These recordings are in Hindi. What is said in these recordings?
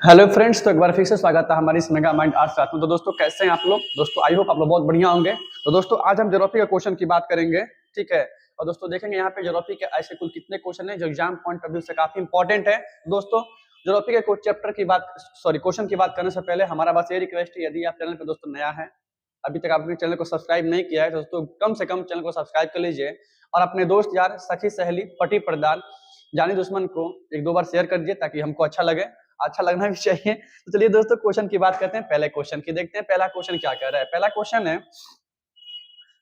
हेलो फ्रेंड्स, तो एक बार फिर से स्वागत है हमारी इस मेगा माइंड आर्ट्स क्लास में। तो दोस्तों कैसे हैं आप लोग? दोस्तों आई होप आप लोग बहुत बढ़िया होंगे। तो दोस्तों आज हम ज्योग्राफी का क्वेश्चन की बात करेंगे, ठीक है। और दोस्तों देखेंगे यहाँ पे ज्योग्राफी के ऐसे कुल कितने क्वेश्चन हैं जो एग्जाम पॉइंट ऑफ व्यू से काफी इंपॉर्टेंट है। दोस्तों ज्योग्राफी के कुछ चैप्टर की बात क्वेश्चन की बात करने से पहले हमारा बस ये रिक्वेस्ट है, यदि आप चैनल पर दोस्तों नया है, अभी तक आपने चैनल को सब्सक्राइब नहीं किया है, तो दोस्तों कम से कम चैनल को सब्सक्राइब कर लीजिए और अपने दोस्त यार, सखी सहेली, पति प्रदान, जानी दुश्मन को एक दो बार शेयर कर दीजिए ताकि हमको अच्छा लगे, अच्छा लगना भी चाहिए। तो चलिए दोस्तों क्वेश्चन की बात करते हैं। पहले क्वेश्चन की देखते हैं, पहला क्वेश्चन क्या कह रहा है। पहला क्वेश्चन है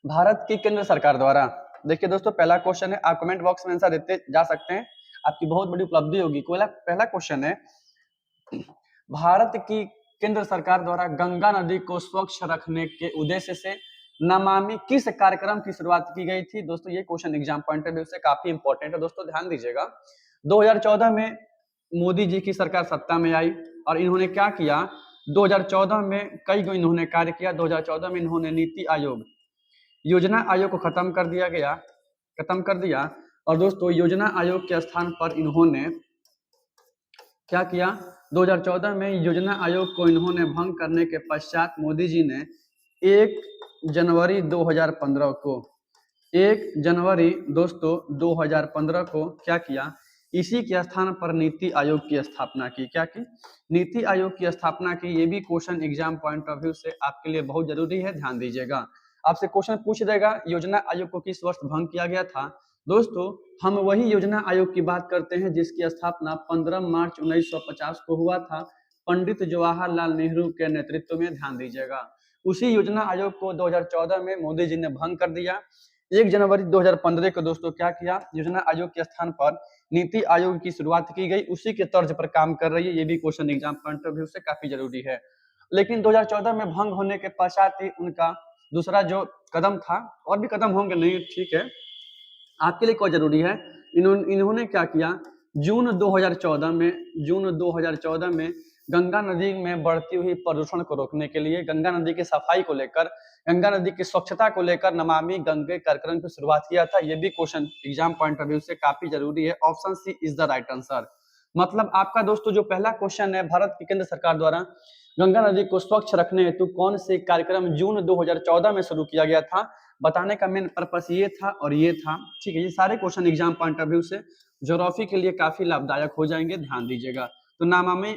भारत की केंद्र सरकार द्वारा। देखिए दोस्तों पहला क्वेश्चन है, आप कमेंट बॉक्स में आंसर देते जा सकते हैं, आपकी बहुत बड़ी उपलब्धि होगी। पहला क्वेश्चन है, भारत की केंद्र सरकार द्वारा गंगा नदी को स्वच्छ रखने के उद्देश्य से नमामि किस कार्यक्रम की शुरुआत की गई थी। दोस्तों ये question exam point of view से काफी इंपॉर्टेंट है। दोस्तों ध्यान दीजिएगा, 2014 में मोदी जी की सरकार सत्ता में आई और इन्होंने क्या किया, 2014 में कई गो इन्होंने कार्य किया। 2014 में इन्होंने नीति आयोग, योजना आयोग को खत्म कर दिया। और दोस्तों योजना आयोग के स्थान पर इन्होंने क्या किया, 2014 में योजना आयोग को इन्होंने भंग करने के पश्चात मोदी जी ने 1 जनवरी 2015 को 1 जनवरी दोस्तों 2015 को क्या किया, इसी के स्थान पर नीति आयोग की स्थापना की। क्या की? नीति आयोग की स्थापना की। ये भी question exam point of view से आपके लिए बहुत जरूरी है, ध्यान दीजिएगा। आपसे क्वेश्चन पूछ देगा योजना आयोग को किस वर्ष भंग किया गया था। दोस्तों हम वही योजना आयोग की बात करते हैं जिसकी स्थापना 15 मार्च 1950 को हुआ था, पंडित जवाहरलाल नेहरू के नेतृत्व में, ध्यान दीजिएगा। उसी योजना आयोग को 2014 में मोदी जी ने भंग कर दिया। 1 जनवरी 2015 को दोस्तों क्या किया, योजना आयोग के स्थान पर नीति आयोग की शुरुआत की गई। उसी के तर्ज पर काम कर रही है। ये भी question exam point of view से काफी जरूरी है। लेकिन 2014 में भंग होने के पश्चात ही उनका दूसरा जो कदम था, और भी कदम होंगे, नहीं ठीक है, आपके लिए क्या जरूरी है, इन्होंने क्या किया, जून 2014 में गंगा नदी में बढ़ती हुई प्रदूषण को रोकने के लिए, गंगा नदी की सफाई को लेकर, गंगा नदी की स्वच्छता को लेकर नमामि गंगे कार्यक्रम की शुरुआत किया था। यह भी question exam point of view से काफी जरूरी है। Option C is the right answer. मतलब आपका दोस्तों जो पहला क्वेश्चन है, भारत की केंद्र सरकार द्वारा गंगा नदी को स्वच्छ रखने हेतु कौन से कार्यक्रम जून 2014 में शुरू किया गया था, बताने का मेन पर्पस ये था और ये था, ठीक है। ये सारे question exam point of view से ज्योग्राफी के लिए काफी लाभदायक हो जाएंगे, ध्यान दीजिएगा। तो नमामि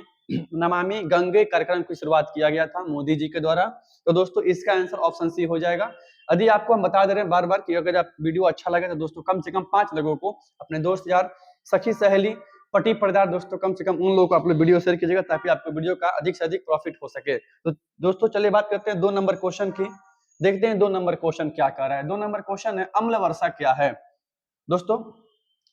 गंगे कार्यक्रम की शुरुआत किया गया था मोदी जी के द्वारा। तो दोस्तों इसका आंसर ऑप्शन सी हो जाएगा। यदि आपको हम बता दे रहे हैं बार बार कि अगर आप वीडियो अच्छा लगे तो दोस्तों कम से कम 5 लोगों को, अपने दोस्त यार, सखी सहेली, पति परिवार, दोस्तों कम से कम उन लोगों को आप लोग वीडियो शेयर कीजिएगा ताकि आपको वीडियो का अधिक से अधिक प्रॉफिट हो सके। तो दोस्तों चलिए बात करते हैं 2 नंबर क्वेश्चन की। देखते हैं 2 नंबर क्वेश्चन क्या कह रहा है। 2 नंबर क्वेश्चन है, अम्ल वर्षा क्या है। दोस्तों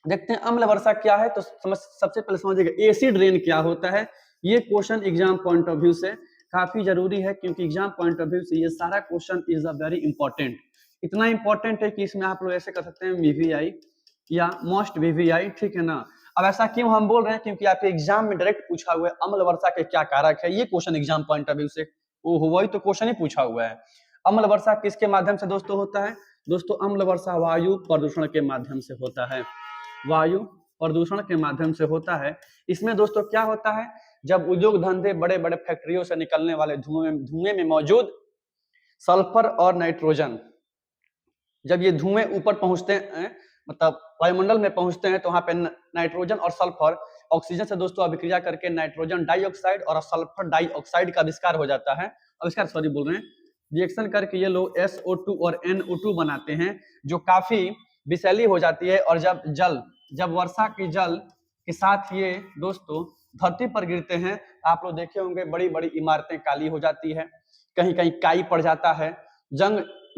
देखते हैं अम्ल वर्षा क्या है। तो सबसे पहले समझिएगा एसिड रेन क्या होता है। ये question exam point of view से काफी जरूरी है, क्योंकि एग्जाम पॉइंट ऑफ व्यू से ये सारा question is a very important. इतना इंपॉर्टेंट है कि इसमें आप लोग ऐसे कर सकते हैं वीवीआई या मोस्ट वीवीआई, ठीक है ना। अब ऐसा क्यों हम बोल रहे हैं, क्योंकि आपके एग्जाम में डायरेक्ट पूछा हुआ है अम्ल वर्षा के क्या कारक है। ये question exam point of view से वही तो क्वेश्चन ही पूछा हुआ है। अम्ल वर्षा किसके माध्यम से दोस्तों होता है? दोस्तों अम्ल वर्षा वायु प्रदूषण के माध्यम से होता है, वायु प्रदूषण के माध्यम से होता है। इसमें दोस्तों क्या होता है, जब उद्योग धंधे, बड़े बड़े फैक्ट्रियों से निकलने वाले धुएं में मौजूद सल्फर और नाइट्रोजन, जब ये धुएं ऊपर पहुंचते हैं, मतलब वायुमंडल में पहुंचते हैं, तो वहां पे नाइट्रोजन और सल्फर ऑक्सीजन से दोस्तों अभिक्रिया करके नाइट्रोजन डाइऑक्साइड और सल्फर डाइऑक्साइड का आविष्कार हो जाता है। आविष्कार सॉरी बोल रहे हैं, रिएक्शन करके ये लोग SO2 और NO2 बनाते हैं, जो काफी विषैली हो जाती है। और जब वर्षा के जल के साथ ये दोस्तों धरती पर गिरते हैं, आप लोग देखे होंगे बड़ी बड़ी इमारतें काली हो जाती है, कहीं कहीं काई पड़ जाता है,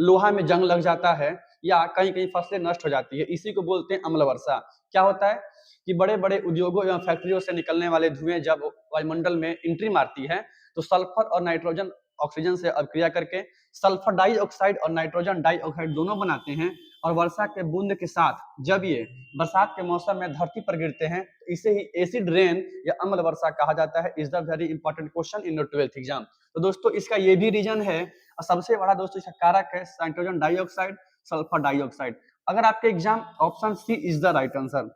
लोहा में जंग लग जाता है, या कहीं कहीं फसलें नष्ट हो जाती है। इसी को बोलते हैं अम्ल वर्षा। क्या होता है कि बड़े बड़े उद्योगों एवं फैक्ट्रियों से निकलने वाले धुएं जब वायुमंडल में एंट्री मारती है, तो सल्फर और नाइट्रोजन ऑक्सीजन से अभिक्रिया करके सल्फर डाइऑक्साइड और नाइट्रोजन डाइऑक्साइड दोनों बनाते हैं। और वर्षा के बूंद के साथ जब ये बरसात के मौसम में धरती पर गिरते हैं, इसे ही एसिड रेन या अम्ल वर्षा कहा जाता है। Is the very important question in your 12th exam. तो दोस्तों इसका ये भी रीजन है, और सबसे बड़ा दोस्तों इसका कारक है नाइट्रोजन डाइऑक्साइड, सल्फर डाइऑक्साइड। अगर आपके exam option C is the right answer,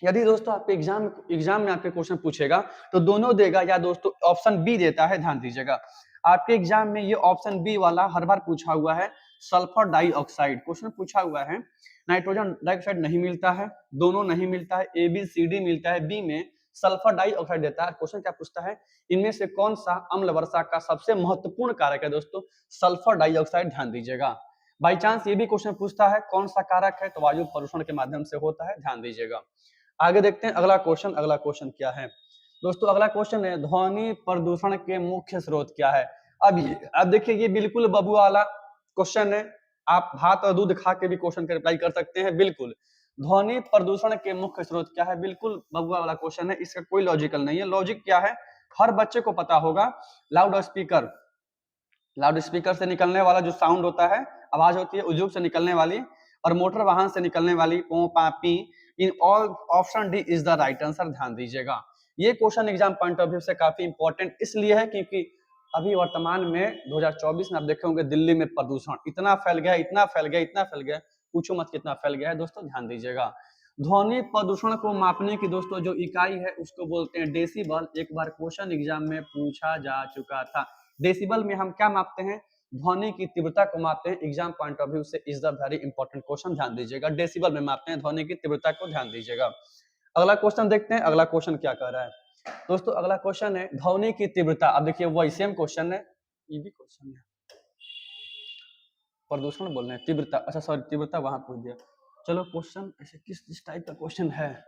यदि दोस्तों आपके एग्जाम में आपके क्वेश्चन पूछेगा तो दोनों देगा या दोस्तों ऑप्शन बी देता है, ध्यान दीजिएगा। आपके एग्जाम में ये ऑप्शन बी वाला हर बार पूछा हुआ है, सल्फर डाइऑक्साइड क्वेश्चन पूछा हुआ है। नाइट्रोजन डाइऑक्साइड नहीं मिलता है, दोनों नहीं मिलता है, ए बी सी डी मिलता है, बी में सल्फर डाइऑक्साइड देता है। क्वेश्चन क्या पूछता है, इनमें से कौन सा अम्ल वर्षा का सबसे महत्वपूर्ण कारक है दोस्तों, सल्फर डाइऑक्साइड, ध्यान दीजिएगा। बाई चांस ये भी क्वेश्चन पूछता है कौन सा कारक है, तो वायु प्रदूषण के माध्यम से होता है, ध्यान दीजिएगा। आगे देखते हैं अगला क्वेश्चन। अगला क्वेश्चन क्या है दोस्तों, अगला क्वेश्चन है ध्वनि प्रदूषण के मुख्य स्रोत क्या है। अब देखिए ये बिल्कुल बबुआ वाला क्वेश्चन है, आप भात और दूध खा के भी क्वेश्चन का रिप्लाई कर सकते हैं। बिल्कुल ध्वनि प्रदूषण के मुख्य स्रोत क्या है, बिल्कुल बबुआ वाला क्वेश्चन है, इसका कोई लॉजिकल नहीं है। लॉजिक क्या है, हर बच्चे को पता होगा, लाउड स्पीकर से निकलने वाला जो साउंड होता है, आवाज होती है उद्योग से निकलने वाली, और मोटर वाहन से निकलने वाली पो पा P, in all option D is the right answer, ध्यान दीजिएगा। ये question exam point of view से काफी इंपॉर्टेंट इसलिए है क्योंकि अभी वर्तमान में 2024 में आप देखे होंगे दिल्ली में प्रदूषण इतना फैल गया, इतना फैल गया, इतना फैल गया, पूछो मत कितना फैल गया है दोस्तों, ध्यान दीजिएगा। ध्वनि प्रदूषण को मापने की दोस्तों जो इकाई है उसको बोलते हैं डेसिबल। एक बार क्वेश्चन एग्जाम में पूछा जा चुका था। डेसिबल में हम क्या मापते हैं, ध्वनि की तीव्रता को मापते हैं। एग्जाम पॉइंट ऑफ व्यू से is the very important question, ध्यान दीजिएगा। डेसिबल में मापते हैं ध्वनि की तीव्रता को, ध्यान दीजिएगा। अगला क्वेश्चन देखते हैं, अगला क्वेश्चन क्या कर रहा है दोस्तों। अगला क्वेश्चन है ध्वनि की तीव्रता। अब देखिए वही सेम क्वेश्चन है, ये भी क्वेश्चन है, प्रदूषण बोल रहे हैं, तीव्रता, अच्छा सॉरी तीव्रता वहां पूछ दिया। चलो क्वेश्चन ऐसे किस टाइप का क्वेश्चन है,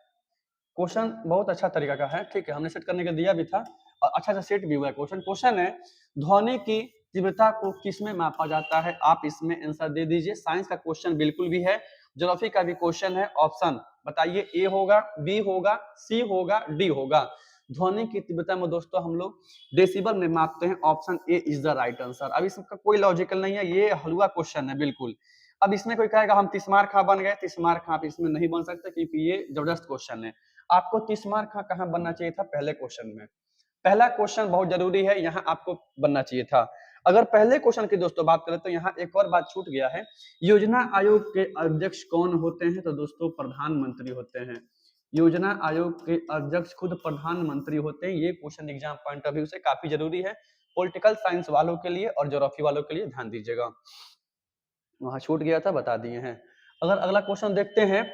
क्वेश्चन बहुत अच्छा तरीका का है, ठीक है, हमने सेट करने का दिया भी था और अच्छा सा सेट भी हुआ है क्वेश्चन। क्वेश्चन है ध्वनि की तीव्रता को किसमें मापा जाता है, आप इसमें आंसर दे दीजिए। साइंस का क्वेश्चन बिल्कुल भी है, ज्योग्राफी का भी क्वेश्चन है। ऑप्शन बताइए, ए होगा, बी होगा, सी होगा, डी होगा। ध्वनि की तीव्रता में दोस्तों हम लोग डेसिबल में मापते हैं, option A is the right answer. अब इसका कोई लॉजिकल नहीं है, ये हलवा क्वेश्चन है बिल्कुल। अब इसमें कोई कहेगा हम तिस्मार खां बन गए, तिस्मार खां आप इसमें नहीं बन सकते क्योंकि ये जबरदस्त क्वेश्चन है। आपको तिस्मार खां कहाँ बनना चाहिए था, पहले क्वेश्चन में। पहला क्वेश्चन बहुत जरूरी है, यहाँ आपको बनना चाहिए था। अगर पहले क्वेश्चन की दोस्तों बात करें तो यहाँ एक और बात छूट गया है, योजना आयोग के अध्यक्ष कौन होते हैं, तो दोस्तों प्रधानमंत्री होते हैं। योजना आयोग के अध्यक्ष खुद प्रधानमंत्री होते हैं। ये question exam point of view से काफी जरूरी है, पॉलिटिकल साइंस वालों के लिए और ज्योग्राफी वालों के लिए, ध्यान दीजिएगा। वहां छूट गया था, बता दिए हैं। अगर अगला क्वेश्चन देखते हैं,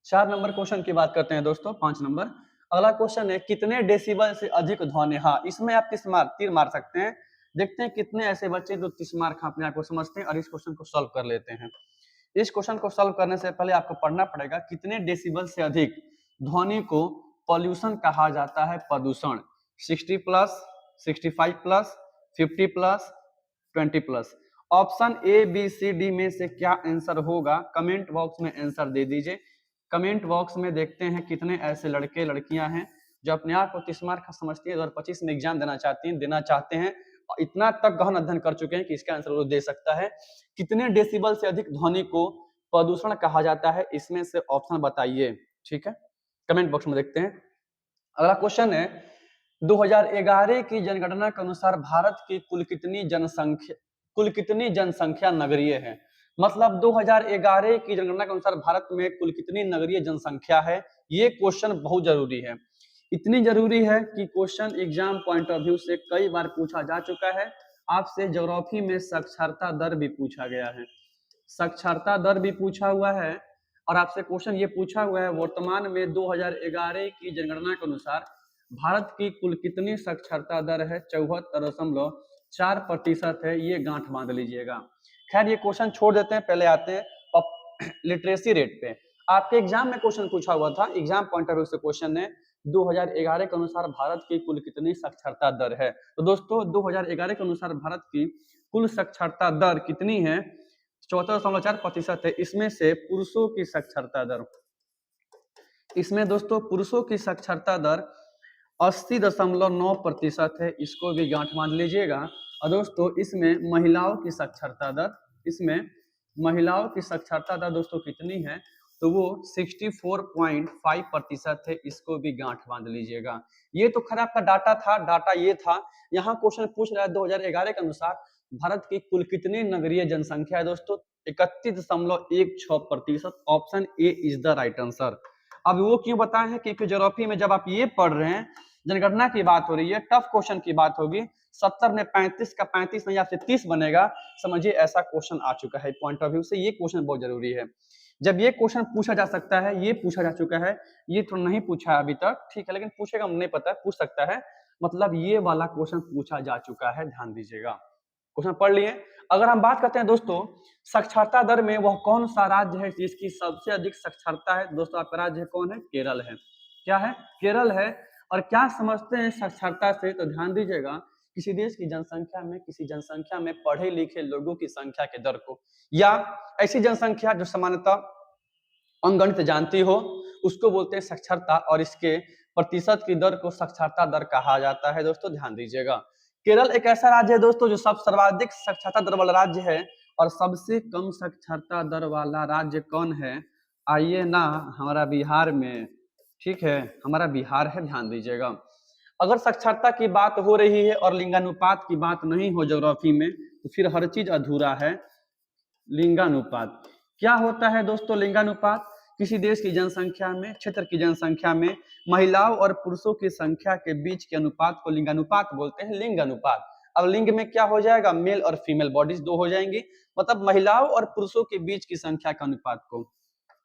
4 नंबर क्वेश्चन की बात करते हैं दोस्तों, 5 नंबर। अगला क्वेश्चन है कितने डेसिबल से अधिक ध्वनि, हाँ इसमें आप तीर मार सकते हैं। देखते हैं कितने ऐसे बच्चे जो तीर खां अपने आप को समझते हैं और इस क्वेश्चन को सॉल्व कर लेते हैं। इस क्वेश्चन को सॉल्व करने से पहले आपको पढ़ना पड़ेगा कितने डेसिबल से अधिक ध्वनि को पॉल्यूशन कहा जाता है, प्रदूषण। 60 plus, 65 plus, 50 plus, 20 plus. Option A B C D में से क्या आंसर होगा, कमेंट बॉक्स में आंसर दे दीजिए। कमेंट बॉक्स में देखते हैं कितने ऐसे लड़के लड़कियां हैं जो अपने आप को तिस्मार खां समझती है, 2025 में एग्जाम देना चाहते हैं और इतना तक गहन अध्ययन कर चुके हैं कि इसका आंसर वो दे सकता है। कितने डेसिबल से अधिक ध्वनि को प्रदूषण कहा जाता है, इसमें से ऑप्शन बताइए, ठीक है, कमेंट बॉक्स में देखते हैं। अगला क्वेश्चन है 2011 की जनगणना के अनुसार भारत की कुल कितनी जनसंख्या नगरीय है। मतलब 2011 की जनगणना के अनुसार भारत में कुल कितनी नगरीय जनसंख्या है, ये क्वेश्चन बहुत जरूरी है। इतनी जरूरी है कि question exam point of view से कई बार पूछा जा चुका है। आपसे ज्योग्राफी में साक्षरता दर भी पूछा गया है, साक्षरता दर भी पूछा हुआ है और आपसे क्वेश्चन ये पूछा हुआ है वर्तमान में 2011 की जनगणना के अनुसार भारत की कुल कितनी साक्षरता दर है, 74.4% है। ये गांठ बांध लीजिएगा। खैर ये क्वेश्चन छोड़ देते हैं, पहले आते हैं लिटरेसी रेट पे। आपके एग्जाम में क्वेश्चन पूछा हुआ था, एग्जाम पॉइंट ऑफ व्यू से क्वेश्चन है 2011 के अनुसार भारत की कुल कितनी साक्षरता दर है। तो दोस्तों 2011 के अनुसार भारत की कुल साक्षरता दर कितनी है, 74.4% है। इसमें से पुरुषों की साक्षरता दर, इसमें दोस्तों पुरुषों की साक्षरता दर 80.9% है, इसको भी गांठ बांध लीजिएगा। और दोस्तों इसमें महिलाओं की साक्षरता दर, इसमें महिलाओं की साक्षरता दर दोस्तों कितनी है, तो वो 64.5% है, इसको भी गांठ बांध लीजिएगा। ये तो खैर आपका डाटा था, डाटा ये था। यहाँ क्वेश्चन पूछ रहा है 2011 के अनुसार भारत की कुल कितनी नगरीय जनसंख्या है दोस्तों, 31.16%। Option A is the right answer. अब वो क्यों बताए हैं? क्योंकि ज्योग्राफी में जब आप ये पढ़ रहे हैं, जनगणना की बात हो रही है, टफ क्वेश्चन की बात होगी, 70 में 35 का 35 नहीं आपसे 30 बनेगा, समझिए ऐसा क्वेश्चन आ चुका है। पॉइंट ऑफ व्यू से ये क्वेश्चन बहुत जरूरी है। जब ये क्वेश्चन पूछा जा सकता है, ये पूछा जा चुका है, ये तो नहीं पूछा अभी तक, ठीक है, लेकिन पूछेगा नहीं पता, पूछ सकता है, मतलब ये वाला क्वेश्चन पूछा जा चुका है, ध्यान दीजिएगा। क्वेश्चन पढ़ लिए। अगर हम बात करते हैं दोस्तों साक्षरता दर में, वह कौन सा राज्य है जिसकी सबसे अधिक साक्षरता है? दोस्तों आपका राज्य कौन है? केरल है। क्या है? केरल है। और क्या समझते हैं साक्षरता से? तो ध्यान दीजिएगा, किसी देश की जनसंख्या में, किसी जनसंख्या में पढ़े लिखे लोगों की संख्या के दर को, या ऐसी जनसंख्या जो सामान्यतः अंकगणित जानती हो, उसको बोलते हैं साक्षरता, और इसके प्रतिशत की दर को साक्षरता दर कहा जाता है। दोस्तों ध्यान दीजिएगा, केरल एक ऐसा राज्य है दोस्तों जो सर्वाधिक साक्षरता दर वाला राज्य है। और सबसे कम साक्षरता दर वाला राज्य कौन है? आइए ना, हमारा बिहार में, ठीक है, हमारा बिहार है, ध्यान दीजिएगा। अगर साक्षरता की बात हो रही है और लिंगानुपात की बात नहीं हो ज्योग्राफी में, तो फिर हर चीज अधूरा है। लिंगानुपात क्या होता है दोस्तों? लिंगानुपात किसी देश की जनसंख्या में, क्षेत्र की जनसंख्या में महिलाओं और पुरुषों की संख्या के बीच के अनुपात को लिंगानुपात बोलते हैं, लिंग अनुपात। अब लिंग में क्या हो जाएगा? मेल और फीमेल बॉडीज दो हो जाएंगी, मतलब महिलाओं और पुरुषों के बीच की संख्या का अनुपात को,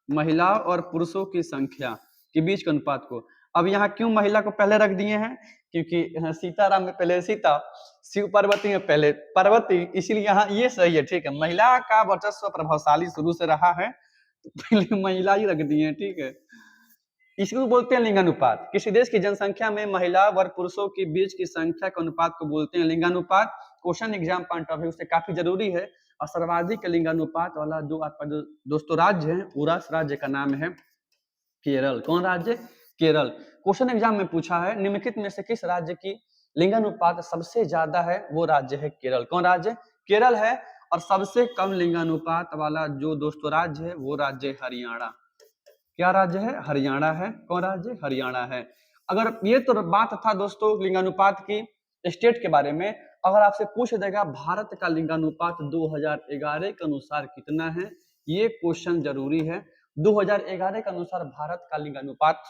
महिलाओं और पुरुषों की संख्या के बीच के अनुपात को। अब यहाँ क्यों महिला को पहले रख दिए हैं? क्योंकि सीताराम में पहले सीता, शिव पार्वती में पहले पार्वती, इसीलिए यहाँ ये सही है, ठीक है। महिला का वर्चस्व प्रभावशाली शुरू से रहा है, तो पहले महिला ही रख दिए, ठीक है। इसको बोलते हैं लिंगानुपात। किसी देश की जनसंख्या में महिला व पुरुषों के बीच की संख्या के अनुपात को बोलते हैं लिंगानुपात। Question exam point of view से काफी जरूरी है। और सर्वाधिक लिंगानुपात वाला जो आपका जो दोस्तों राज्य है, उस राज्य का नाम है केरल। कौन राज्य? केरल। क्वेश्चन एग्जाम में पूछा है निम्नलिखित में से किस राज्य की लिंगानुपात सबसे ज्यादा है? वो राज्य है केरल। कौन राज्य? केरल है। और सबसे कम लिंगानुपात वाला जो दोस्तों राज्य है, वो राज्य हरियाणा। क्या राज्य है? हरियाणा है। कौन राज्य? हरियाणा है। अगर ये तो बात था दोस्तों लिंगानुपात की स्टेट के बारे में, अगर आपसे पूछ देगा भारत का लिंगानुपात 2011 के अनुसार कितना है, ये क्वेश्चन जरूरी है। 2011 के अनुसार भारत का लिंगानुपात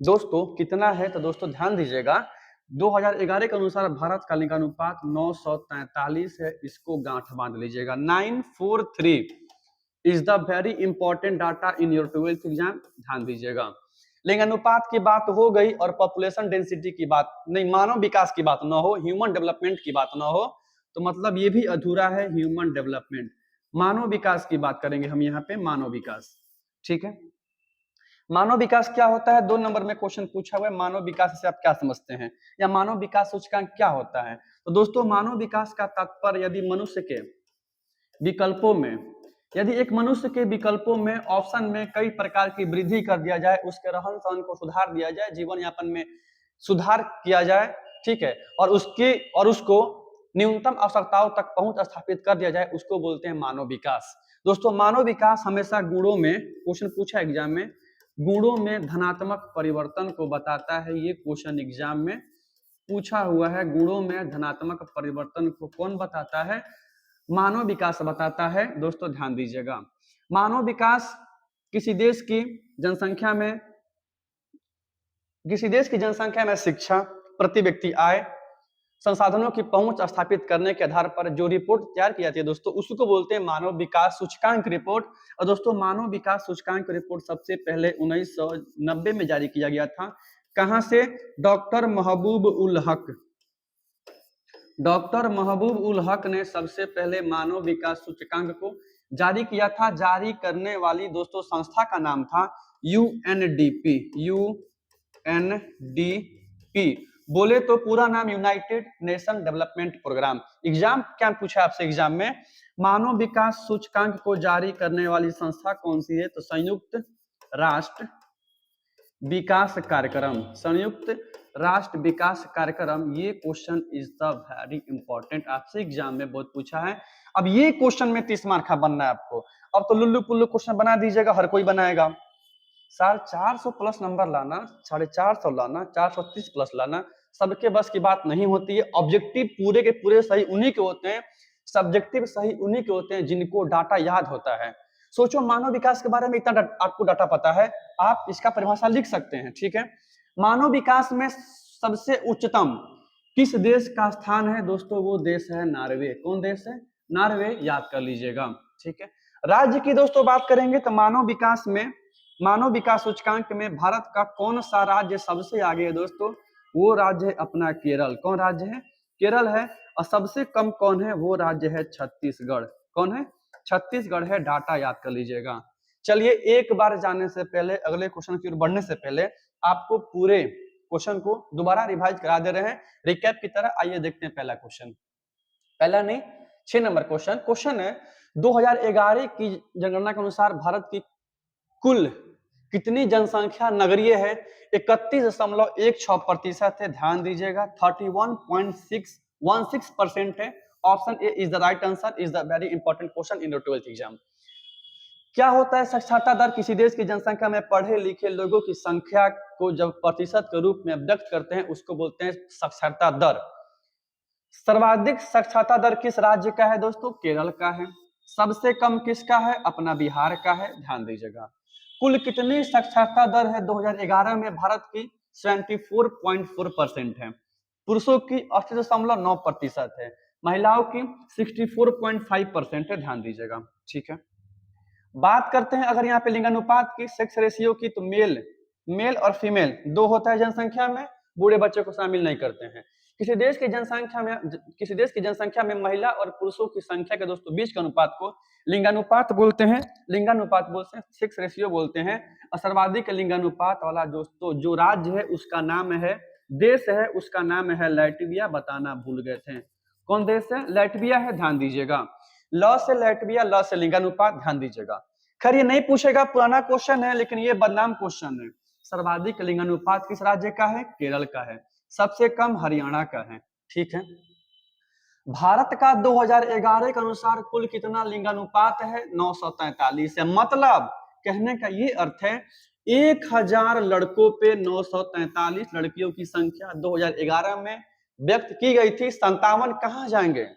दोस्तों कितना है? तो दोस्तों ध्यान दीजिएगा, 2011 के अनुसार भारत का लिंगानुपात 943 है। इसको गांठ बांध लीजिएगा, 943 is the very important data in your 12th exam. ध्यान दीजिएगा, लिंगानुपात की बात हो गई और पॉपुलेशन डेंसिटी की बात नहीं, मानव विकास की बात ना हो, ह्यूमन डेवलपमेंट की बात ना हो, तो मतलब ये भी अधूरा है, ह्यूमन डेवलपमेंट। मानव विकास की बात करेंगे हम यहाँ पे, मानव विकास, ठीक है। मानव विकास क्या होता है? 2 नंबर में क्वेश्चन पूछा हुआ है, मानव विकास से आप क्या समझते हैं, या मानव विकास सूचकांक क्या होता है? तो दोस्तों मानव विकास का तात्पर्य यदि मनुष्य के विकल्पों में, यदि एक मनुष्य के विकल्पों में, ऑप्शन में कई प्रकार की वृद्धि कर दिया जाए, उसके रहन सहन को सुधार दिया जाए, जीवन यापन में सुधार किया जाए, ठीक है, और उसको न्यूनतम आवश्यकताओं तक पहुंच स्थापित कर दिया जाए, उसको बोलते हैं मानव विकास। दोस्तों मानव विकास हमेशा गुणों में, क्वेश्चन पूछा एग्जाम में, गुणों में धनात्मक परिवर्तन को बताता है। ये क्वेश्चन एग्जाम में पूछा हुआ है, गुणों में धनात्मक परिवर्तन को कौन बताता है? मानव विकास बताता है। दोस्तों ध्यान दीजिएगा, मानव विकास किसी देश की जनसंख्या में, शिक्षा, प्रति व्यक्ति आय, संसाधनों की पहुंच स्थापित करने के आधार पर जो रिपोर्ट तैयार की जाती है दोस्तों, उसको बोलते हैं मानव विकास सूचकांक रिपोर्ट। और दोस्तों मानव विकास सूचकांक रिपोर्ट सबसे पहले 1990 में जारी किया गया था। कहां से? डॉक्टर महबूब उल हक। डॉक्टर महबूब उल हक ने सबसे पहले मानव विकास सूचकांक को जारी किया था। जारी करने वाली दोस्तों संस्था का नाम था यूएनडीपी। यूएनडीपी बोले तो पूरा नाम United Nation Development Programme. Exam क्या पूछा आपसे एग्जाम में, मानव विकास सूचकांक को जारी करने वाली संस्था कौन सी है? तो संयुक्त राष्ट्र विकास कार्यक्रम। संयुक्त राष्ट्र विकास कार्यक्रम। ये question is the very important, आपसे एग्जाम में बहुत पूछा है। अब ये क्वेश्चन में 30 मार्क का बनना है आपको। अब तो लुल्लू पुल्लू क्वेश्चन बना दीजिएगा, हर कोई बनाएगा। 450 प्लस नंबर लाना, 450 लाना, 430 प्लस लाना, सबके बस की बात नहीं होती है। ऑब्जेक्टिव पूरे के पूरे सही उन्हीं के होते हैं, सब्जेक्टिव सही उन्हीं के होते हैं जिनको डाटा याद होता है। सोचो मानव विकास के बारे में इतना आपको डाटा पता है, आप इसका परिभाषा लिख सकते हैं, ठीक है। मानव विकास में सबसे उच्चतम किस देश का स्थान है दोस्तों? वो देश है नॉर्वे। कौन देश है? नॉर्वे, याद कर लीजिएगा, ठीक है। राज्य की दोस्तों बात करेंगे तो मानव विकास सूचकांक में भारत का कौन सा राज्य सबसे आगे है दोस्तों? वो राज्य है अपना केरल। कौन राज्य है? केरल है। और सबसे कम कौन है? वो राज्य है छत्तीसगढ़। कौन है? छत्तीसगढ़ है। डाटा याद कर लीजिएगा। चलिए, एक बार जाने से पहले, अगले क्वेश्चन की ओर बढ़ने से पहले आपको पूरे क्वेश्चन को दोबारा रिवाइज करा दे रहे हैं रिकैप की तरह। आइए देखते हैं पहला क्वेश्चन। पहला नहीं, 6 नंबर क्वेश्चन है 2011 की जनगणना के अनुसार भारत की कुल कितनी जनसंख्या नगरीय है? 31.16% है। ध्यान दीजिएगा, 31.616% है। Option A is the right answer, is the very important question in your 12th exam. क्या होता है साक्षरता दर? किसी देश की जनसंख्या में पढ़े लिखे लोगों की संख्या को जब प्रतिशत के रूप में व्यक्त करते हैं उसको बोलते हैं साक्षरता दर। सर्वाधिक साक्षरता दर किस राज्य का है दोस्तों? केरल का है। सबसे कम किसका है? अपना बिहार का है। ध्यान दीजिएगा। कुल कितनी साक्षरता दर है 2011 में भारत की? 74.4% है। पुरुषों की 80.9% है। महिलाओं की 64.5% है। ध्यान दीजिएगा, ठीक है। बात करते हैं अगर यहाँ पे लिंगानुपात की, सेक्स रेशियो की, तो मेल और फीमेल दो होता है जनसंख्या में। बूढ़े बच्चे को शामिल नहीं करते हैं। किसी देश की जनसंख्या में महिला और पुरुषों की संख्या के दोस्तों बीच के अनुपात को लिंगानुपात बोलते हैं। सेक्स रेशियो बोलते हैं। और सर्वाधिक लिंगानुपात वाला दोस्तों जो राज्य है उसका नाम है, देश है, उसका नाम है लैटविया। बताना भूल गए थे। कौन देश है? लैटविया है। ध्यान दीजिएगा। लॉ से लैटविया, लॉ से लिंगानुपात। ध्यान दीजिएगा। खैर ये नहीं पूछेगा, पुराना क्वेश्चन है, लेकिन ये बदनाम क्वेश्चन है। सर्वाधिक लिंगानुपात किस राज्य का है? केरल का है। सबसे कम हरियाणा का है, ठीक है। भारत का 2011 के अनुसार कुल कितना लिंगानुपात है? 943 है। मतलब कहने का ये अर्थ है 1000 लड़कों पे 943 लड़कियों की संख्या 2011 में व्यक्त की गई थी। 57 कहाँ जाएंगे?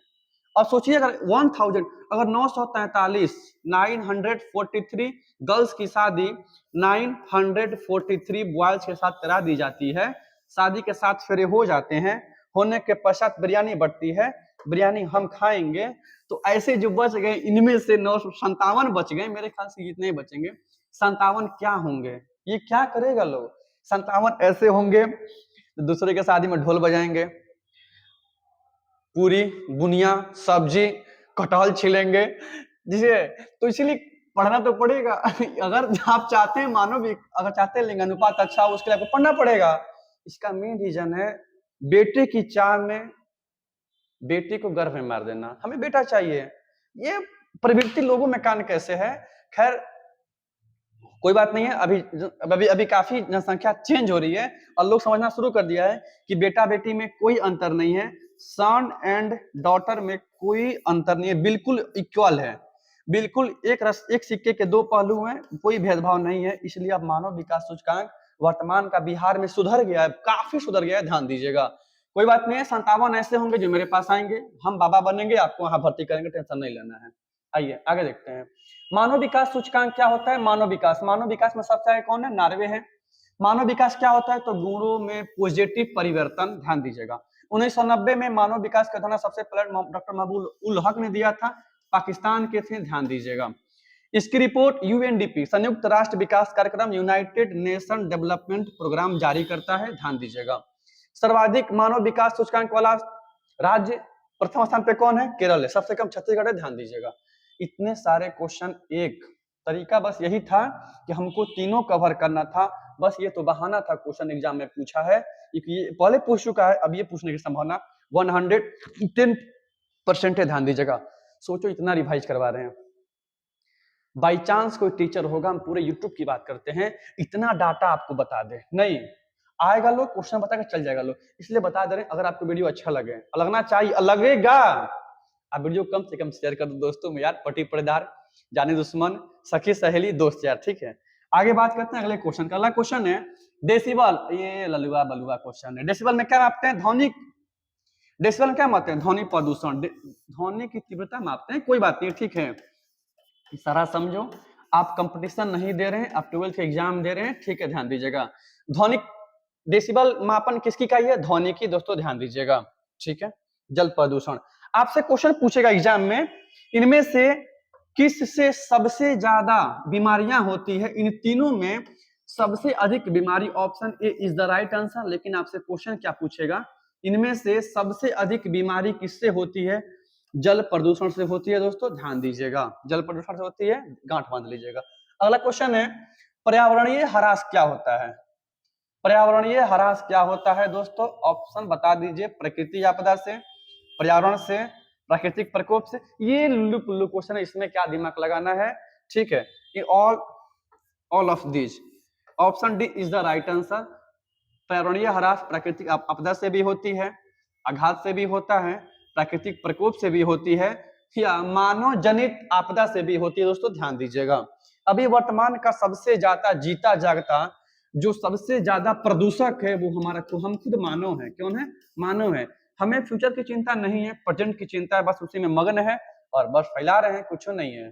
और सोचिए अगर 1000, अगर 943, 943 गर्ल्स की शादी 943 बॉयज के साथ करा दी जाती है, शादी के साथ फेरे हो जाते हैं, होने के पश्चात बिरयानी बढ़ती है, बिरयानी हम खाएंगे, तो ऐसे जो बच गए इनमें से 957 बच गए, मेरे ख्याल से इतने ही बचेंगे। 57 क्या होंगे? ये क्या करेगा लोग? 57 ऐसे होंगे दूसरे के शादी में ढोल बजाएंगे, पूरी बुनिया सब्जी कटहल छिलेंगे, जिसे तो इसीलिए पढ़ना तो पड़ेगा। अगर आप चाहते हैं अगर चाहते हैं लिंगानुपात अच्छा हो, उसके लिए आपको पढ़ना पड़ेगा। इसका मेन रीजन है बेटे की चाह में बेटी को गर्भ में मार देना। हमें बेटा चाहिए, ये प्रवृत्ति लोगों में कान कैसे है? खैर कोई बात नहीं है। अभी काफी जनसंख्या चेंज हो रही है और लोग समझना शुरू कर दिया है कि बेटा बेटी में कोई अंतर नहीं है, सन एंड डॉटर में कोई अंतर नहीं है, बिल्कुल इक्वल है। बिल्कुल एक सिक्के के दो पहलू हैं, कोई भेदभाव नहीं है। इसलिए अब मानव विकास सूचकांक वर्तमान का बिहार में सुधर गया है, काफी सुधर गया है। ध्यान दीजिएगा। कोई बात नहीं है, 57 ऐसे होंगे जो मेरे पास आएंगे, हम बाबा बनेंगे, आपको वहां भर्ती करेंगे, टेंशन नहीं लेना है। आइए आगे देखते हैं। मानव विकास सूचकांक क्या होता है? मानव विकास में सबसे आगे कौन है? नॉर्वे है। मानव विकास क्या होता है? तो गुणों में पॉजिटिव परिवर्तन। ध्यान दीजिएगा। 1990 में मानव विकास का धरना सबसे पहले डॉक्टर महबूब उल हक ने दिया था, पाकिस्तान के थे। ध्यान दीजिएगा। इसकी रिपोर्ट यूएनडीपी, संयुक्त राष्ट्र विकास कार्यक्रम, यूनाइटेड नेशन डेवलपमेंट प्रोग्राम जारी करता है। ध्यान दीजिएगा। सर्वाधिक मानव विकास सूचकांक वाला राज्य प्रथम स्थान पे कौन है? केरल है। सबसे कम छत्तीसगढ़ है। ध्यान दीजिएगा। इतने सारे क्वेश्चन, एक तरीका बस यही था कि हमको तीनों कवर करना था। बस ये तो बहाना था, क्वेश्चन एग्जाम में पूछा है, ये पहले पूछ चुका है, अब ये पूछने की संभावना 110% है। ध्यान दीजिएगा। सोचो इतना रिवाइज करवा रहे हैं। बाई चांस कोई टीचर होगा, हम पूरे यूट्यूब की बात करते हैं, इतना डाटा आपको बता दे, नहीं आएगा लोग क्वेश्चन बता के चल जाएगा लोग। इसलिए बता दे रहे हैं, अगर आपको वीडियो अच्छा लगे, लगना चाहिए, लगेगा, आप वीडियो कम से कम शेयर कर दो दोस्तों में यार, पटी पड़ेदार, जाने दुश्मन, सखी सहेली, दोस्त यार, ठीक है। आगे बात करते हैं अगले क्वेश्चन का। अगला क्वेश्चन है डेसिबल। ये ललुआ बलुआ क्वेश्चन है। डेसिबल में क्या मापते हैं? ध्वनि। डेसिबल में क्या मापते हैं? ध्वनि प्रदूषण, ध्वनि की तीव्रता मापते हैं। कोई बात नहीं, ठीक है, सारा समझो। आप कंपटीशन नहीं दे रहे हैं, आप 12th एग्जाम दे रहे हैं, ठीक है, ध्यान दीजिएगा। ध्वनिक डेसिबल मापन किसकी इकाई है? ध्वनि की, दोस्तों ध्यान दीजिएगा, ठीक है। जल प्रदूषण, आपसे क्वेश्चन पूछेगा एग्जाम में, इनमें से किससे सबसे ज्यादा बीमारियां होती है? इन तीनों में सबसे अधिक बीमारी, option A is the right answer. लेकिन आपसे क्वेश्चन क्या पूछेगा, इनमें से सबसे अधिक बीमारी किससे होती है? जल प्रदूषण से होती है, दोस्तों ध्यान दीजिएगा, जल प्रदूषण से होती है, गांठ बांध लीजिएगा। अगला क्वेश्चन है, पर्यावरणीय ह्रास क्या होता है? पर्यावरणीय ह्रास क्या होता है दोस्तों? ऑप्शन बता दीजिए, प्रकृति आपदा से, पर्यावरण से, प्राकृतिक प्रकोप से। ये लुल्लू पुल्लू क्वेश्चन है, इसमें क्या दिमाग लगाना है, ठीक है, ये all of this, option D is the right answer. पर्यावरणीय ह्रास प्राकृतिक आपदा से भी होती है, आघात से भी होता है, प्राकृतिक प्रकोप से भी होती है, या मानव जनित आपदा से भी होती है, दोस्तों ध्यान दीजिएगा। अभी वर्तमान का सबसे ज्यादा जीता जागता, जो सबसे ज्यादा प्रदूषक है, वो हमारा हम खुद मानव है। कौन है? मानव है। हमें फ्यूचर की चिंता नहीं है, प्रेजेंट की चिंता है, बस उसी में मग्न है और बस फैला रहे हैं, कुछ नहीं है।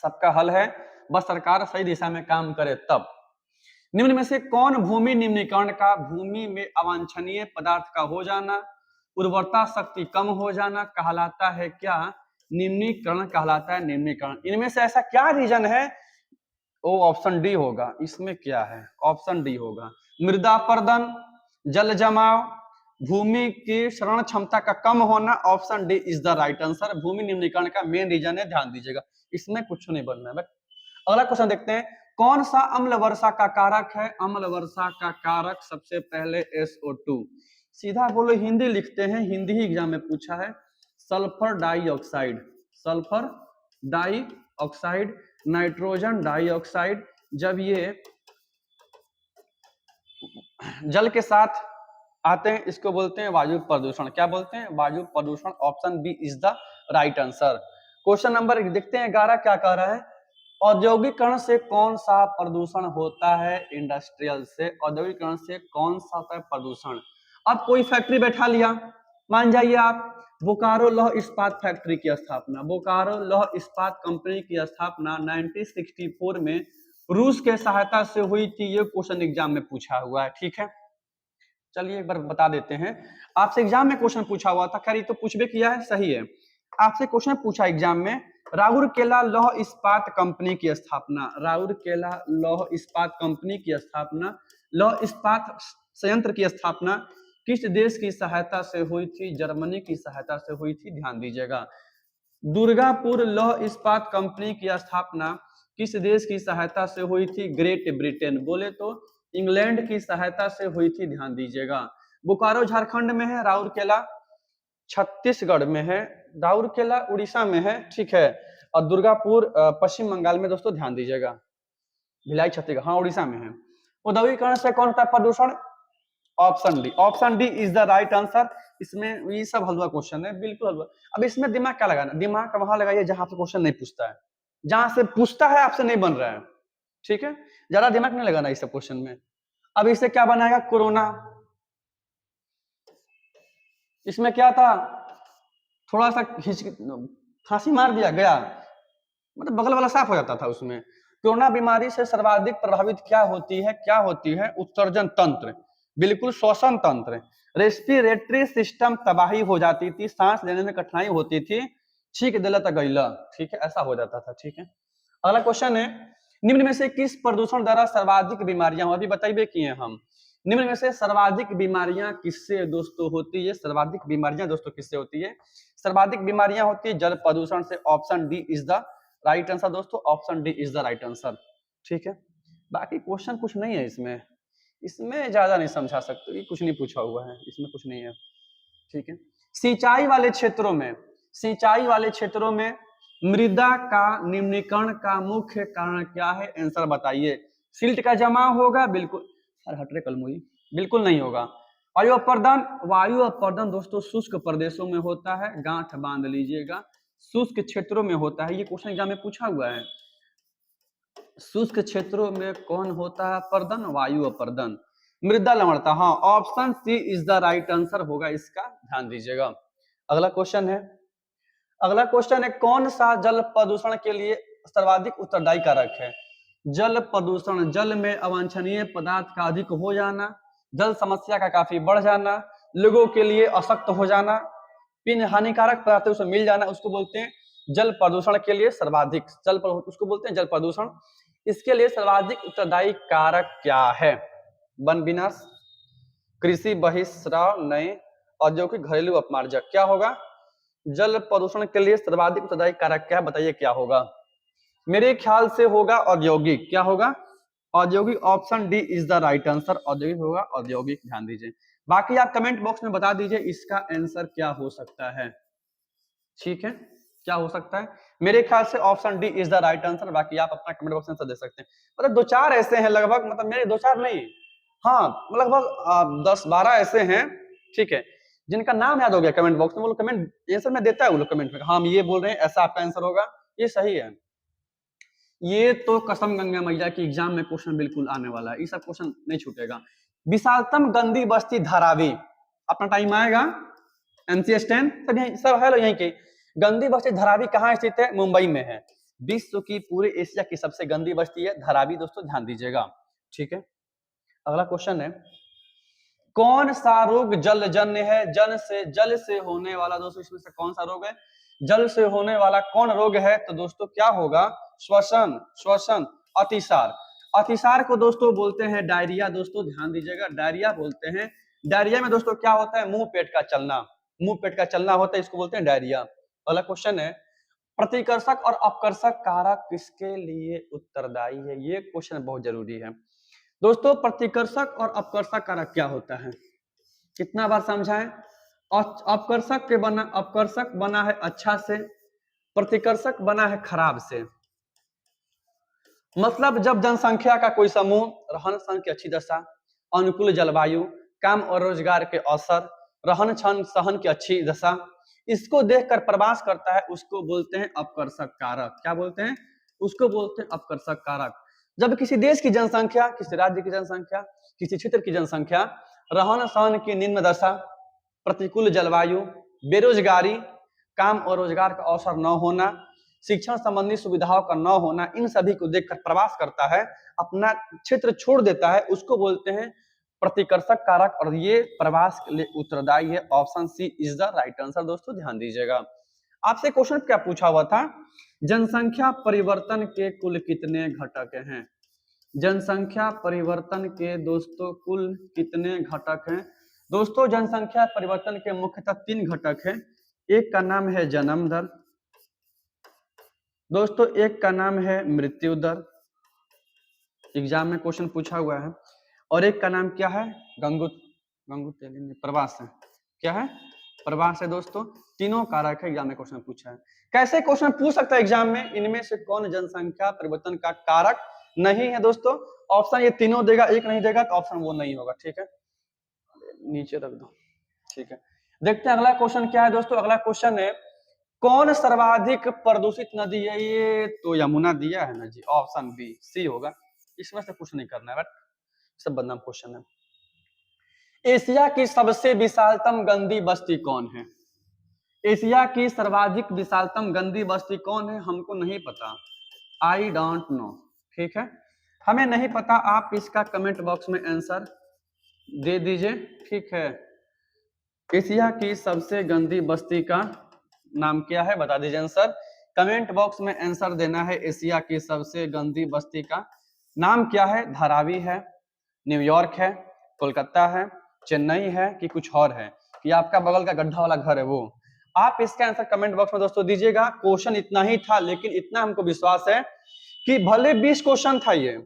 सबका हल है, बस सरकार सही दिशा में काम करे तब। निम्न में से कौन भूमि निम्नीकरण का, भूमि में अवांछनीय पदार्थ का हो जाना, उर्वरता शक्ति कम हो जाना कहलाता है क्या? निम्नीकरण कहलाता है, निम्नीकरण। इनमें से ऐसा क्या रीजन है? वो ऑप्शन डी होगा। इसमें क्या है? ऑप्शन डी होगा, मृदा अपरदन, जल जमाव, भूमि की शरण क्षमता का कम होना। Option D is the right answer. भूमि निम्नीकरण का मेन रीजन है, ध्यान दीजिएगा, इसमें कुछ नहीं बनना है। अगला क्वेश्चन देखते हैं, कौन सा अम्ल वर्षा का कारक है? अम्ल वर्षा का कारक सबसे पहले SO2। सीधा बोलो, हिंदी लिखते हैं, हिंदी ही एग्जाम में पूछा है, sulphur dioxide, sulphur dioxide, nitrogen dioxide. जब ये जल के साथ आते हैं, इसको बोलते हैं वायु प्रदूषण। क्या बोलते हैं? वायु प्रदूषण। Option B is the right answer. Question number देखते हैं 11 क्या कह रहा है, औद्योगिकरण से कौन सा प्रदूषण होता है? इंडस्ट्रियल से। औद्योगिकरण से कौन सा होता है प्रदूषण? अब कोई फैक्ट्री बैठा लिया, मान जाइए आप, बोकारो लौह इस्पात फैक्ट्री की स्थापना, बोकारो लौह इस्पात कंपनी की स्थापना 1964 में रूस के सहायता से हुई थी। ये क्वेश्चन एग्जाम में पूछा हुआ है, ठीक है। चलिए एक बार बता देते हैं, आपसे एग्जाम में क्वेश्चन पूछा हुआ था, खैर ये तो पूछ भी किया है, सही है। आपसे क्वेश्चन पूछा एग्जाम में, राउरकेला लौह इस्पात कंपनी की स्थापना, राउरकेला लौह इस्पात कंपनी की स्थापना, लौह इस्पात संयंत्र की स्थापना किस देश की सहायता से हुई थी? जर्मनी की सहायता से हुई थी, ध्यान दीजिएगा। दुर्गापुर लौह इस्पात कंपनी की स्थापना किस देश की सहायता से हुई थी? Great Britain. बोले तो इंग्लैंड की सहायता से हुई थी, ध्यान दीजिएगा। बोकारो झारखंड में है, राउरकेला छत्तीसगढ़ में है, राउरकेला उड़ीसा में है, ठीक है, और दुर्गापुर पश्चिम बंगाल में, दोस्तों ध्यान दीजिएगा। भिलाई छत्तीसगढ़, हाँ उड़ीसा में है। औद्योगिकरण से कौन सा प्रदूषण? Option D, option D is the right answer. इसमें ये सब हलवा क्वेश्चन है, बिल्कुल हलवा। अब इसमें दिमाग क्या लगाना? दिमाग वहां लगाइए जहां से क्वेश्चन नहीं पूछता है, जहां से पूछता है आपसे नहीं बन रहा है, ठीक है, ज्यादा दिमाग नहीं लगाना इस सब क्वेश्चन में। अब इससे क्या बनाएगा? कोरोना। इसमें क्या था, थोड़ा सा फांसी मार दिया गया, मतलब बगल वाला साफ हो जाता था उसमें। कोरोना बीमारी से सर्वाधिक प्रभावित क्या होती है? क्या होती है? उत्सर्जन तंत्र, बिल्कुल श्वसन तंत्र, रेस्पिरेटरी सिस्टम तबाही हो जाती थी, सांस लेने में कठिनाई होती थी, छींक दिला तो गैला, ठीक है, ऐसा हो जाता था, ठीक है। अगला क्वेश्चन है, निम्न में से किस प्रदूषण द्वारा सर्वाधिक बीमारियां, अभी बताइए किए हम, निम्न में से सर्वाधिक बीमारियां किससे दोस्तों होती है? सर्वाधिक बीमारियां दोस्तों किससे होती है? सर्वाधिक बीमारियां होती है जल प्रदूषण से। Option D is the right answer दोस्तों, option D is the right answer, ठीक है। बाकी क्वेश्चन कुछ नहीं है इसमें, इसमें ज्यादा नहीं समझा सकते, ये कुछ नहीं पूछा हुआ है, इसमें कुछ नहीं है, ठीक है। सिंचाई वाले क्षेत्रों में, सिंचाई वाले क्षेत्रों में मृदा का निम्नीकरण का मुख्य कारण क्या है? आंसर बताइए। सिल्ट का जमाव होगा? बिल्कुल, हटरे कलमुई, बिल्कुल नहीं होगा। वायु अपर्दन, वायु अपर्दन दोस्तों शुष्क प्रदेशों में होता है, गांठ बांध लीजिएगा, शुष्क क्षेत्रों में होता है। ये क्वेश्चन एग्जाम में पूछा हुआ है, शुष्क क्षेत्रों में कौन होता है अपर्दन? वायु अपर्दन। मृदा लवणता, हाँ option C is the right answer होगा इसका, ध्यान दीजिएगा। अगला क्वेश्चन है, अगला क्वेश्चन है, कौन सा जल प्रदूषण के लिए सर्वाधिक उत्तरदायी कारक है? जल प्रदूषण, जल में अवांछनीय पदार्थ का अधिक हो जाना, जल समस्या का काफी बढ़ जाना, लोगों के लिए अशक्त हो जाना, पिन हानिकारक पदार्थों से मिल जाना, उसको बोलते हैं जल प्रदूषण के लिए सर्वाधिक उसको बोलते हैं जल प्रदूषण। इसके लिए सर्वाधिक उत्तरदायी कारक क्या है? वन विनाश, कृषि बहिष्करण, नए औद्योगिक घरेलू अपमार्जक। क्या होगा? जल प्रदूषण के लिए सर्वाधिक उत्तरदायी कारक क्या है? बताइए क्या होगा? मेरे ख्याल से होगा औद्योगिक। क्या होगा? औद्योगिक। Option D is the right answer. औद्योगिक होगा, औद्योगिक। ध्यान दीजिए। बाकी आप कमेंट बॉक्स में बता दीजिए इसका आंसर क्या हो सकता है। ठीक है, क्या हो सकता है? मेरे ख्याल से option D is the right answer. बाकी आप अपना कमेंट बॉक्स में आंसर दे सकते हैं। मतलब दो चार ऐसे हैं लगभग, मतलब मेरे दो चार नहीं, हाँ लगभग 10-12 ऐसे हैं, ठीक है, जिनका नाम याद हो गया कमेंट बॉक्स में। वो लोग कमेंट आंसर में देता है, वो लोग कमेंट में हाँ ये बोल रहे हैं, ऐसा आपका आंसर होगा, ये सही है। ये तो कसम गंगा मैया की एग्जाम में क्वेश्चन बिल्कुल आने वाला है, ये सब क्वेश्चन नहीं छूटेगा। विशालतम गंदी बस्ती धारावी, अपना टाइम आएगा। एमसीएस 10 सब है यहीं के। गंदी बस्ती धारावी कहाँ स्थित है? मुंबई में है। विश्व की पूरे एशिया की सबसे गंदी बस्ती है धारावी, दोस्तों ध्यान दीजिएगा। ठीक है, अगला क्वेश्चन है, कौन सा रोग जलजन्य है? जल से होने वाला, दोस्तों इसमें से कौन सा रोग है? जल से होने वाला कौन रोग है? तो दोस्तों क्या होगा? श्वसन, अतिसार। अतिसार को दोस्तों बोलते हैं डायरिया। दोस्तों ध्यान दीजिएगा, डायरिया बोलते हैं। डायरिया में दोस्तों क्या होता है? मुंह पेट का चलना, मुंह पेट का चलना होता है, इसको बोलते हैं डायरिया। अगला क्वेश्चन है, प्रतिकर्षक और अपकर्षक कारक किसके लिए उत्तरदायी है? ये क्वेश्चन बहुत जरूरी है दोस्तों। प्रतिकर्षक और अपकर्षक कारक क्या होता है? कितना बार समझाएं? अपकर्षक बना है अच्छा से, प्रतिकर्षक बना है खराब से। मतलब जब जनसंख्या का कोई समूह, रहन सहन की अच्छी दशा, अनुकूल जलवायु, काम और रोजगार के अवसर, रहन सहन की अच्छी दशा, इसको देखकर प्रवास करता है, उसको बोलते हैं अपकर्षक कारक। क्या बोलते हैं? उसको बोलते हैं अपकर्षक कारक। जब किसी देश की जनसंख्या, किसी राज्य की जनसंख्या, किसी क्षेत्र की जनसंख्या, रहन सहन की निम्न दशा, प्रतिकूल जलवायु, बेरोजगारी, काम और रोजगार का अवसर न होना, शिक्षण संबंधी सुविधाओं का न होना, इन सभी को देखकर प्रवास करता है, अपना क्षेत्र छोड़ देता है, उसको बोलते हैं प्रतिकर्षक कारक। और ये प्रवास के लिए उत्तरदायी है। Option C is the right answer. दोस्तों ध्यान दीजिएगा। आपसे क्वेश्चन क्या पूछा हुआ था? जनसंख्या परिवर्तन के कुल कितने घटक हैं? जनसंख्या परिवर्तन के दोस्तों कुल कितने घटक हैं? दोस्तों जनसंख्या परिवर्तन के मुख्यतः 3 घटक हैं। एक का नाम है जन्म दर, दोस्तों एक का नाम है मृत्यु दर, एग्जाम में क्वेश्चन पूछा हुआ है, और एक का नाम क्या है? प्रवास है। क्या है? प्रवास है। दोस्तों तीनों कारक है, एग्जाम में क्वेश्चन पूछा है। कैसे क्वेश्चन पूछ सकता है एग्जाम में? इनमें से कौन जनसंख्या परिवर्तन का कारक नहीं है? दोस्तों ऑप्शन ये तीनों देगा, एक नहीं देगा तो ऑप्शन वो नहीं होगा। ठीक है, नीचे रख दो। ठीक है, देखते हैं अगला क्वेश्चन क्या है। दोस्तों अगला क्वेश्चन है, कौन सर्वाधिक प्रदूषित नदी है? ये तो यमुना दिया है ना जी, ऑप्शन बी सी होगा। इसमें से कुछ नहीं करना है, बट सब बदनाम क्वेश्चन है। एशिया की सबसे विशालतम गंदी बस्ती कौन है? एशिया की सर्वाधिक विशालतम गंदी बस्ती कौन है? हमको नहीं पता, आई डोंट नो। ठीक है, हमें नहीं पता, आप इसका कमेंट बॉक्स में आंसर दे दीजिए। ठीक है, एशिया की सबसे गंदी बस्ती का नाम क्या है? बता दीजिए आंसर। कमेंट बॉक्स में आंसर देना है। एशिया की सबसे गंदी बस्ती का नाम क्या है? धारावी है, न्यूयॉर्क है, कोलकाता है, चेन्नई है, कि कुछ और है, कि आपका बगल का गड्ढा वाला घर है वो? आप इसका आंसर कमेंट बॉक्स में दोस्तों दीजिएगा। क्वेश्चन इतना ही था, लेकिन इतना हमको विश्वास है कि भले 20 क्वेश्चन था ये,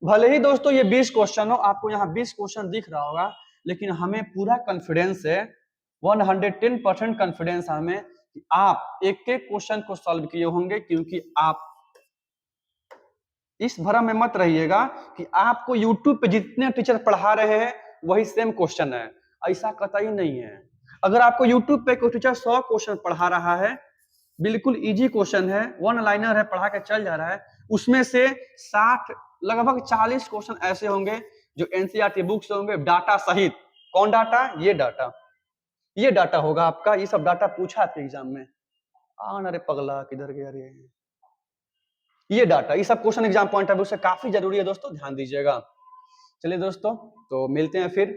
भले ही दोस्तों ये 20 क्वेश्चन हो, आपको यहाँ 20 क्वेश्चन दिख रहा होगा, लेकिन हमें पूरा कॉन्फिडेंस है, 110% कॉन्फिडेंस हमें कि आप एक एक क्वेश्चन को सॉल्व किए होंगे। क्योंकि आप इस भ्रम में मत रहिएगा कि आपको YouTube पे जितने टीचर पढ़ा रहे हैं वही सेम क्वेश्चन है, ऐसा कतई नहीं है। अगर आपको YouTube पे कोई टीचर 100 क्वेश्चन पढ़ा रहा है, बिल्कुल इजी क्वेश्चन है, वन लाइनर है, पढ़ा के चल जा रहा है, उसमें से 60 लगभग 40 क्वेश्चन ऐसे होंगे जो एनसीईआरटी बुक से होंगे, डाटा सहित। कौन डाटा? ये डाटा होगा आपका। ये सब डाटा पूछा आपके एग्जाम में। अरे पगला किधर गया रे? ये डाटा, ये सब question exam point of view से काफी जरूरी है दोस्तों, ध्यान दीजिएगा। चलिए दोस्तों, तो मिलते हैं फिर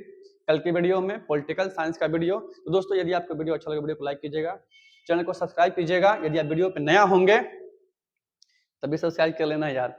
कल की वीडियो में, पॉलिटिकल साइंस का वीडियो। तो दोस्तों यदि आपको वीडियो अच्छा लगे, वीडियो को लाइक कीजिएगा, चैनल को सब्सक्राइब कीजिएगा। यदि आप वीडियो पे नया होंगे तभी सब्सक्राइब कर लेना यार।